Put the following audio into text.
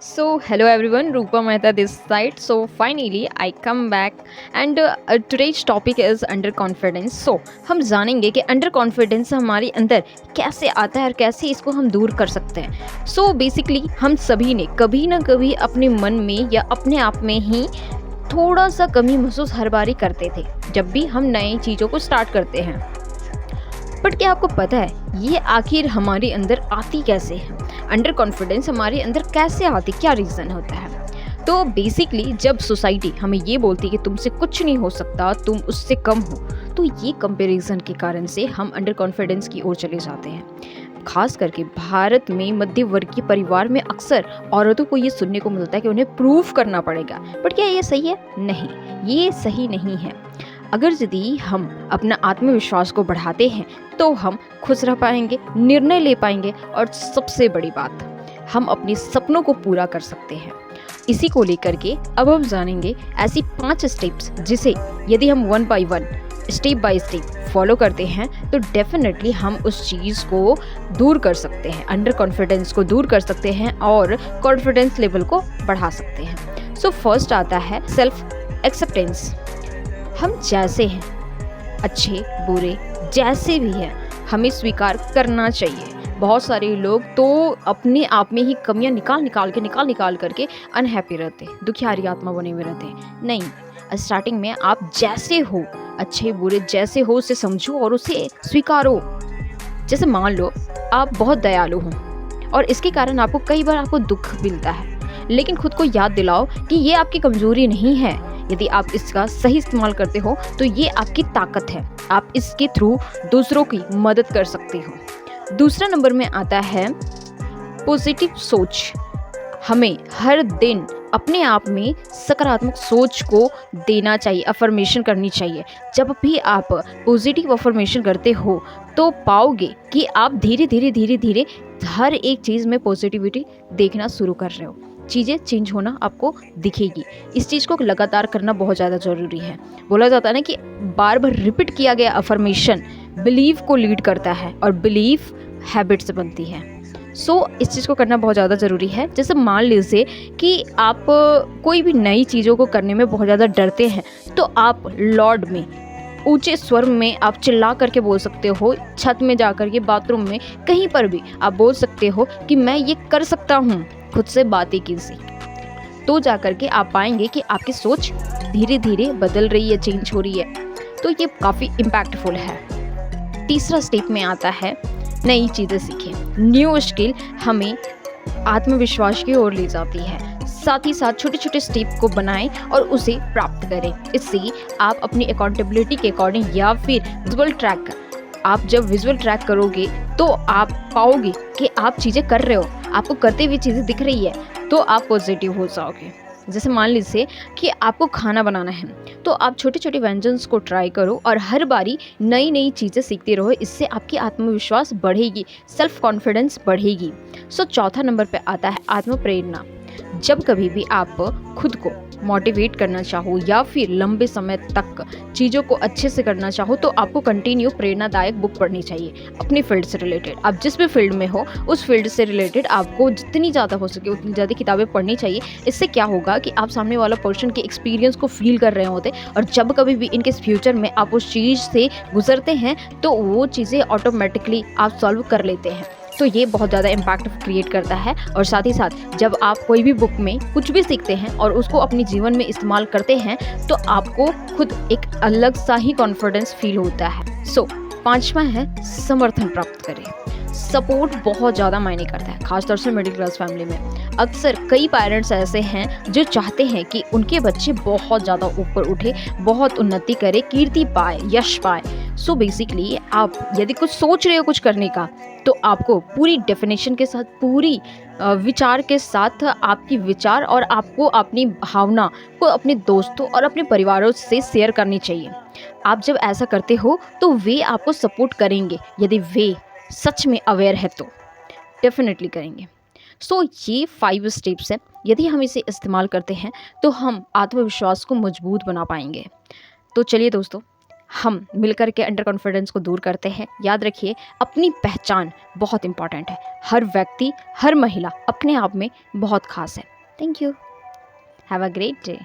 So, hello everyone, Rupa Mehta this side. So, finally, I come back and today's topic is under confidence. So, हम जानेंगे कि under confidence हमारे अंदर कैसे आता है और कैसे इसको हम दूर कर सकते हैं. So, बेसिकली हम सभी ने कभी ना कभी अपने मन में या अपने आप में ही थोड़ा सा कमी महसूस हर बारी करते थे जब भी हम नई चीज़ों को स्टार्ट करते हैं. बट क्या आपको पता है ये आखिर हमारे अंदर आती कैसे है? अंडर कॉन्फिडेंस हमारे अंदर कैसे आती, क्या रीज़न होता है? तो बेसिकली जब सोसाइटी हमें ये बोलती है कि तुमसे कुछ नहीं हो सकता, तुम उससे कम हो, तो ये कंपैरिजन के कारण से हम अंडर कॉन्फिडेंस की ओर चले जाते हैं. खास करके भारत में मध्य वर्गीय परिवार में अक्सर औरतों को ये सुनने को मिलता है कि उन्हें प्रूव करना पड़ेगा. बट क्या ये सही है? नहीं, ये सही नहीं है. अगर यदि हम अपना आत्मविश्वास को बढ़ाते हैं तो हम खुश रह पाएंगे, निर्णय ले पाएंगे और सबसे बड़ी बात, हम अपने सपनों को पूरा कर सकते हैं. इसी को लेकर के अब हम जानेंगे ऐसी 5 स्टेप्स जिसे यदि हम वन बाय स्टेप फॉलो करते हैं तो डेफिनेटली हम उस चीज़ को दूर कर सकते हैं, अंडर कॉन्फिडेंस को दूर कर सकते हैं और कॉन्फिडेंस लेवल को बढ़ा सकते हैं. सो फर्स्ट आता है सेल्फ एक्सेप्टेंस. हम जैसे हैं, अच्छे बुरे जैसे भी हैं, हमें स्वीकार करना चाहिए. बहुत सारे लोग तो अपने आप में ही कमियां निकाल करके अनहैप्पी रहते, दुखियारी आत्मा बने हुए रहते हैं. नहीं, स्टार्टिंग में आप जैसे हो, अच्छे बुरे जैसे हो, उसे समझो और उसे स्वीकारो. जैसे मान लो आप बहुत दयालु हो और इसके कारण आपको कई बार दुख मिलता है, लेकिन खुद को याद दिलाओ कि ये आपकी कमजोरी नहीं है. यदि आप इसका सही इस्तेमाल करते हो तो ये आपकी ताकत है. आप इसके थ्रू दूसरों की मदद कर सकते हो. दूसरा नंबर में आता है पॉजिटिव सोच. हमें हर दिन अपने आप में सकारात्मक सोच को देना चाहिए, अफर्मेशन करनी चाहिए. जब भी आप पॉजिटिव अफर्मेशन करते हो तो पाओगे कि आप धीरे धीरे हर एक चीज़ में पॉजिटिविटी देखना शुरू कर रहे हो. चीज़ें चेंज होना आपको दिखेगी. इस चीज़ को लगातार करना बहुत ज़्यादा ज़रूरी है. बोला जाता है ना कि बार बार रिपीट किया गया अफर्मेशन बिलीव को लीड करता है और बिलीव हैबिट से बनती है. सो इस चीज़ को करना बहुत ज़्यादा ज़रूरी है. जैसे मान लीजिए कि आप कोई भी नई चीज़ों को करने में बहुत ज़्यादा डरते हैं तो आप लॉर्ड में ऊंचे स्वर में आप चिल्ला करके बोल सकते हो, छत में जा कर के, बाथरूम में, कहीं पर भी आप बोल सकते हो कि मैं ये कर सकता हूँ. खुद से बातें कीजिए तो जा कर के आप पाएंगे कि आपकी सोच धीरे धीरे बदल रही है, चेंज हो रही है. तो ये काफ़ी इम्पैक्टफुल है. तीसरा स्टेप में आता है नई चीज़ें सीखें. न्यू स्किल हमें आत्मविश्वास की ओर ले जाती है. साथ ही साथ छोटे छोटे स्टेप को बनाएं और उसे प्राप्त करें. इससे आप अपनी अकाउंटेबिलिटी के अकॉर्डिंग या फिर विजुअल ट्रैक, आप जब विजुअल ट्रैक करोगे तो आप पाओगे कि आप चीज़ें कर रहे हो, आपको करते हुए चीज़ें दिख रही है, तो आप पॉजिटिव हो जाओगे. जैसे मान लीजिए कि आपको खाना बनाना है तो आप छोटे छोटे व्यंजन्स को ट्राई करो और हर बारी नई नई चीज़ें सीखते रहो. इससे आपकी आत्मविश्वास बढ़ेगी, सेल्फ कॉन्फिडेंस बढ़ेगी. सो चौथा नंबर पे आता है आत्म प्रेरणा. जब कभी भी आप खुद को मोटिवेट करना चाहो या फिर लंबे समय तक चीज़ों को अच्छे से करना चाहो तो आपको कंटिन्यू प्रेरणादायक बुक पढ़नी चाहिए अपनी फील्ड से रिलेटेड. आप जिस भी फील्ड में हो उस फील्ड से रिलेटेड आपको जितनी ज़्यादा हो सके उतनी ज़्यादा किताबें पढ़नी चाहिए. इससे क्या होगा कि आप सामने वाला पर्सन के एक्सपीरियंस को फील कर रहे होते और जब कभी भी इनके फ्यूचर में आप उस चीज़ से गुजरते हैं तो वो चीज़ें ऑटोमेटिकली आप सॉल्व कर लेते हैं. तो ये बहुत ज़्यादा इम्पैक्ट क्रिएट करता है. और साथ ही साथ जब आप कोई भी बुक में कुछ भी सीखते हैं और उसको अपने जीवन में इस्तेमाल करते हैं तो आपको खुद एक अलग सा ही कॉन्फिडेंस फील होता है. सो पांचवा है समर्थन प्राप्त करें. सपोर्ट बहुत ज़्यादा मायने करता है, खासतौर से मिडिल क्लास फैमिली में. अक्सर कई पेरेंट्स ऐसे हैं जो चाहते हैं कि उनके बच्चे बहुत ज़्यादा ऊपर उठे, बहुत उन्नति करे, कीर्ति पाए, यश पाए. सो बेसिकली आप यदि कुछ सोच रहे हो कुछ करने का तो आपको पूरी डेफिनेशन के साथ, पूरी विचार के साथ आपकी विचार और आपको अपनी भावना को अपने दोस्तों और अपने परिवारों से शेयर करनी चाहिए. आप जब ऐसा करते हो तो वे आपको सपोर्ट करेंगे. यदि वे सच में अवेयर है तो डेफिनेटली करेंगे. सो ये 5 स्टेप्स हैं. यदि हम इसे इस्तेमाल करते हैं तो हम आत्मविश्वास को मजबूत बना पाएंगे. तो चलिए दोस्तों, हम मिलकर के अंडर कॉन्फिडेंस को दूर करते हैं। याद रखिए, अपनी पहचान बहुत इंपॉर्टेंट है। हर व्यक्ति, हर महिला अपने आप में बहुत खास है। Thank you. Have a great day.